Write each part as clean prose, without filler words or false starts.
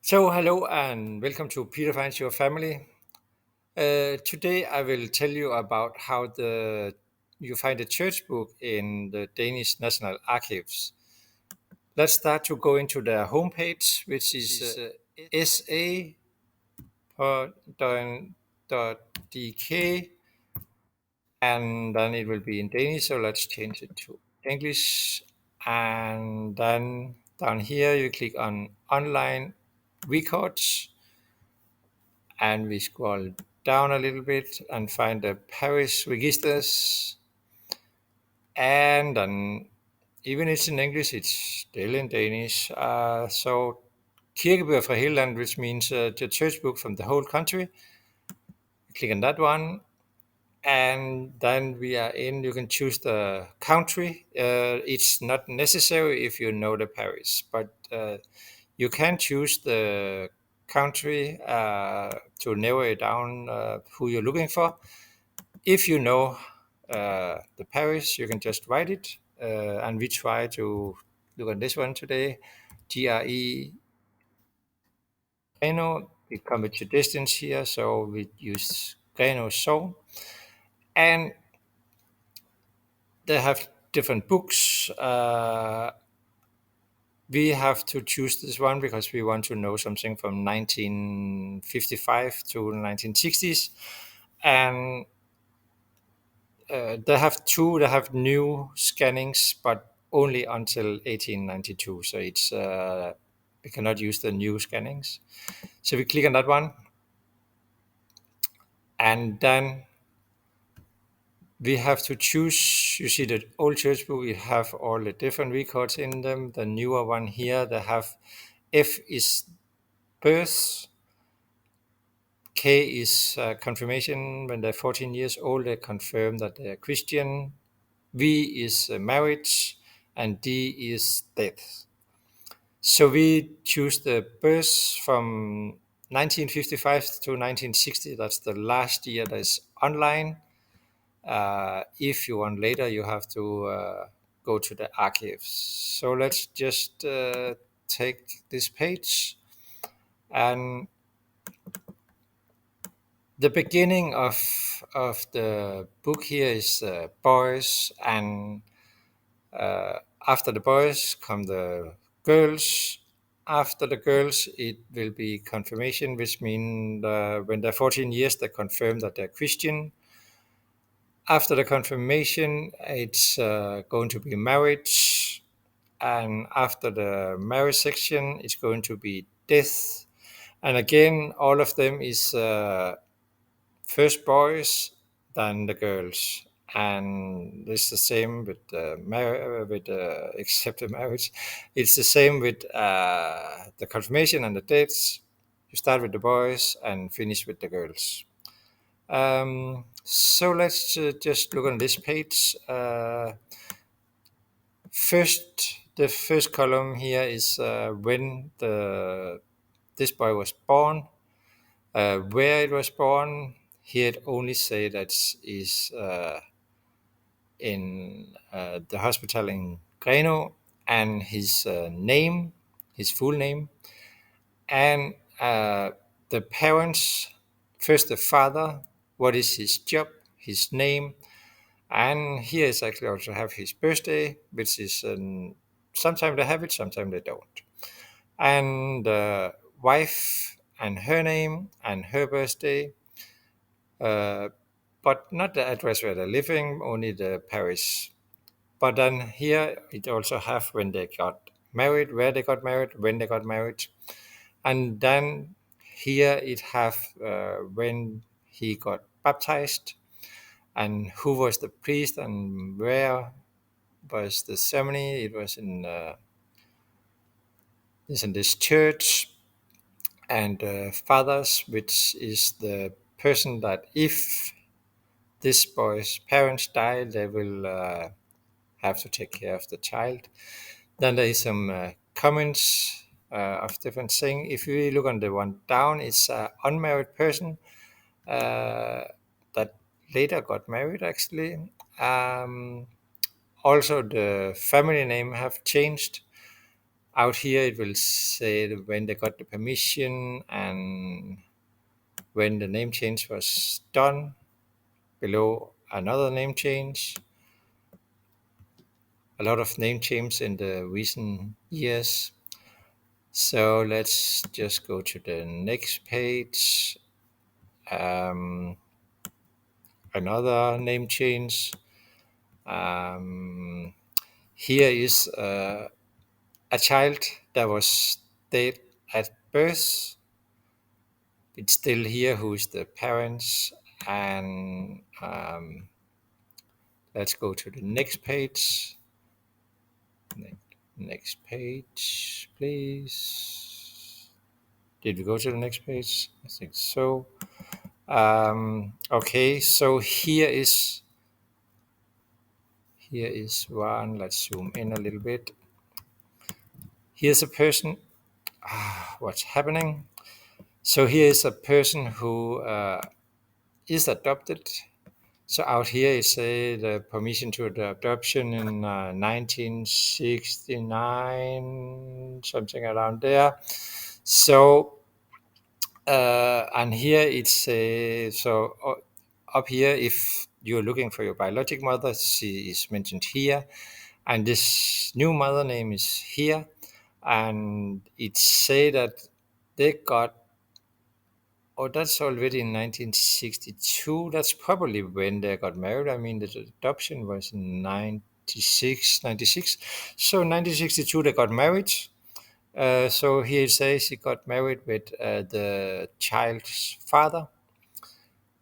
So, hello and welcome to Peter Finds Your Family. Today, I will tell you about how you find a church book in the Danish National Archives. Let's start to go into their homepage, which is sa.dk, and then it will be in Danish. So let's change it to English, and then down here you click on online records and we scroll down a little bit and find the parish registers. And then, even it's in English, it's still in Danish. So, Kirkebøger fra hele landet, which means the church book from the whole country. Click on that one, and then we are in. You can choose the country. It's not necessary if you know the parish, but you can choose the country to narrow it down who you're looking for. If you know the parish, you can just write it, and we try to look at this one today. GRE Greno. We commit to distance here, so we use Greno Sogn, and they have different books. We have to choose this one because we want to know something from 1955 to 1960s, and they have two. They have new scannings, but only until 1892. So it's we cannot use the new scannings. So we click on that one, and then we have to choose. You see the old church book. We have all the different records in them. The newer one here, they have F is birth. K is confirmation when they're 14 years old. They confirm that they're Christian. V is marriage, and D is death. So we choose the birth from 1955 to 1960. That's the last year that's online. If you want later, you have to go to the archives. So let's just take this page, and the beginning of the book here is boys, and after the boys come the girls. After the girls, it will be confirmation, which means when they're 14 years, they confirm that they're Christian. After the confirmation, it's going to be marriage. And after the marriage section, it's going to be death. And again, all of them is first boys, then the girls, and it's the same with except the marriage. It's the same with the confirmation and the dates. You start with the boys and finish with the girls. So let's just look on this page. The first column here is when this boy was born. Where it was born, here it only say that is in the hospital in Greno, and his name, his full name, and the parents. First, the father. What is his job? His name, and here is actually also have his birthday, which is sometimes they have it, sometimes they don't, and the wife and her name and her birthday. Uh, but not the address where they're living, only the parish. But then here it also have when they got married, where they got married, when they got married, and then here it have when he got baptized and who was the priest and where was the ceremony. It was in this church, and fathers, which is the person that if this boy's parents die, they will have to take care of the child. Then there is some comments of different things. If you look on the one down, it's an unmarried person that later got married actually. Also, the family name have changed. Out here it will say when they got the permission and when the name change was done. Below, another name change. A lot of name changes in the recent years. So let's just go to the next page. Um, Another name change. Um, Here is a child that was dead at birth. It's still here who is the parents. And let's go to the next page. Next page, please. Did we go to the next page? I think so. Okay, so here is one. Let's zoom in a little bit. Here's a person. What's happening? So here is a person who is adopted. So out here it say the permission to the adoption in 1969, something around there. So and here it's up here, if you're looking for your biologic mother, she is mentioned here, and this new mother name is here, and it say that they got. Oh, that's already in 1962. That's probably when they got married. I mean, the adoption was in 96. So 1962 they got married. So here it says he got married with the child's father.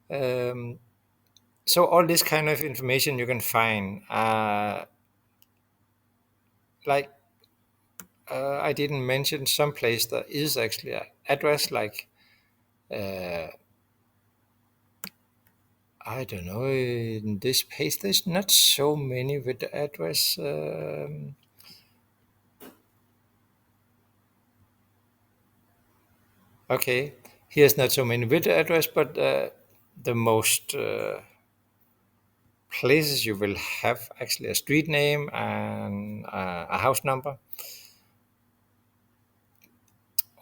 Um, so all this kind of information you can find. Like I didn't mention some place that is actually an address. Like I don't know. In this page, there's not so many with the address. Okay, here's not so many with the address, but the most places you will have actually a street name and a house number.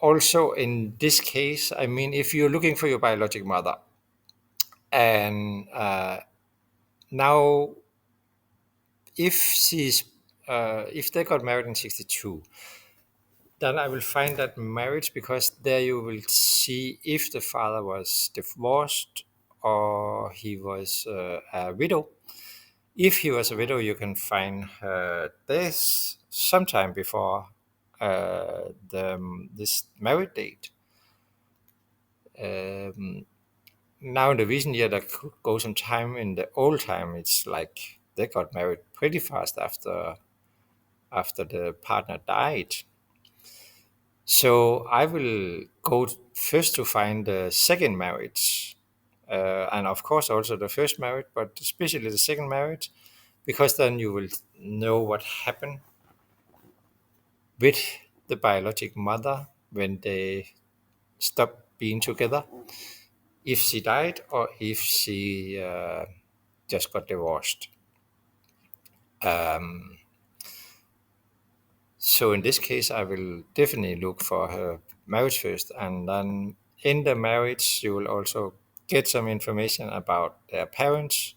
Also, in this case, I mean, if you're looking for your biologic mother, and now if they got married in 62, then I will find that marriage, because there you will see if the father was divorced or he was a widow. If he was a widow, you can find her death sometime before this marriage date. Um, Now in the recent year, that could go some time. In the old time, it's like they got married pretty fast after the partner died. So I will go first to find the second marriage, and of course also the first marriage, but especially the second marriage, because then you will know what happened with the biologic mother when they stopped being together, if she died or if she just got divorced. So in this case, I will definitely look for her marriage first, and then in the marriage, you will also get some information about their parents.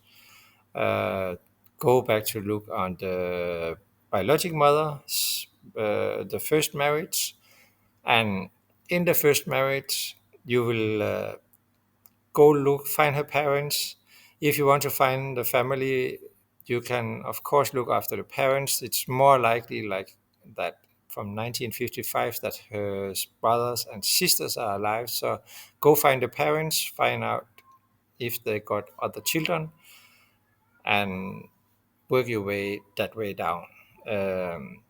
Uh, Go back to look on the biologic mother, the first marriage, and in the first marriage, you will go look, find her parents. If you want to find the family, you can of course look after the parents. It's more likely like that from 1955 that her brothers and sisters are alive. So go find the parents, find out if they got other children, and work your way that way down. Um,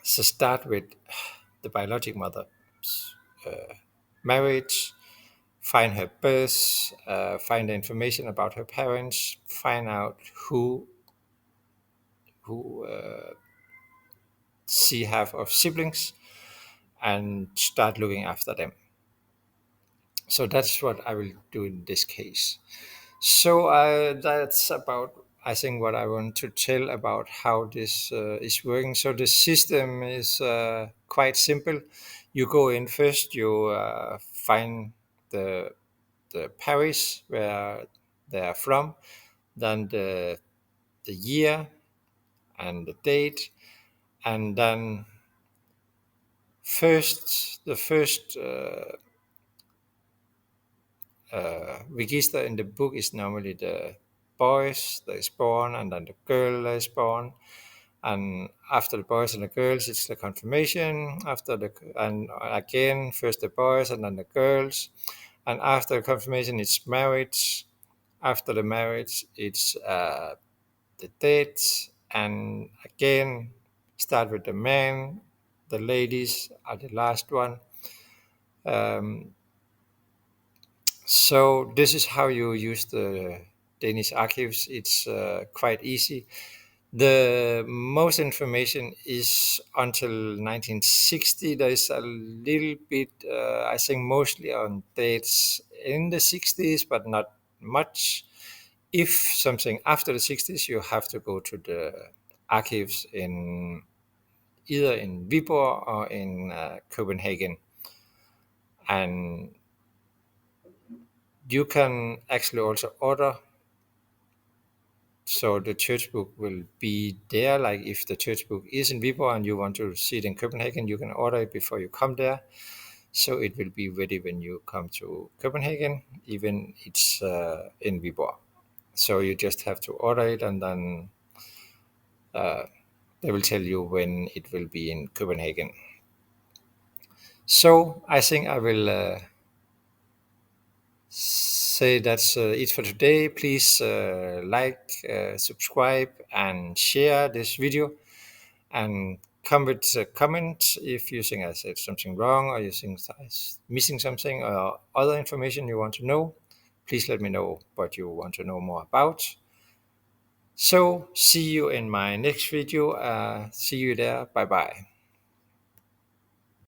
so start with the biologic mother's marriage, find her birth, find the information about her parents, find out who she have of siblings, and start looking after them. So that's what I will do in this case. So that's about I think what I want to tell about how this is working. So the system is quite simple. You go in first, you find the parish where they are from, then the year and the date, and then the first register in the book is normally the boys that is born, and then the girl that is born. And after the boys and the girls, it's the confirmation. And again, first the boys and then the girls. And after the confirmation, it's marriage. After the marriage, it's the dates. And again, start with the men. The ladies are the last one. Um, So this is how you use the Danish archives. It's quite easy. The most information is until 1960. There is a little bit, I think, mostly on dates in the 60s, but not much. If something after the 60s, you have to go to the archives in either in Viborg or in Copenhagen, and you can actually also order. So the church book will be there. Like if the church book is in Viborg and you want to see it in Copenhagen, you can order it before you come there. So it will be ready when you come to Copenhagen, even it's in Viborg. So you just have to order it, and then they will tell you when it will be in Copenhagen. So I think I will say that's it for today. Please like, subscribe, and share this video, and come with a comment if you think I said something wrong, or you think I'm missing something, or other information you want to know. Please let me know what you want to know more about. So see you in my next video. See you there. Bye bye.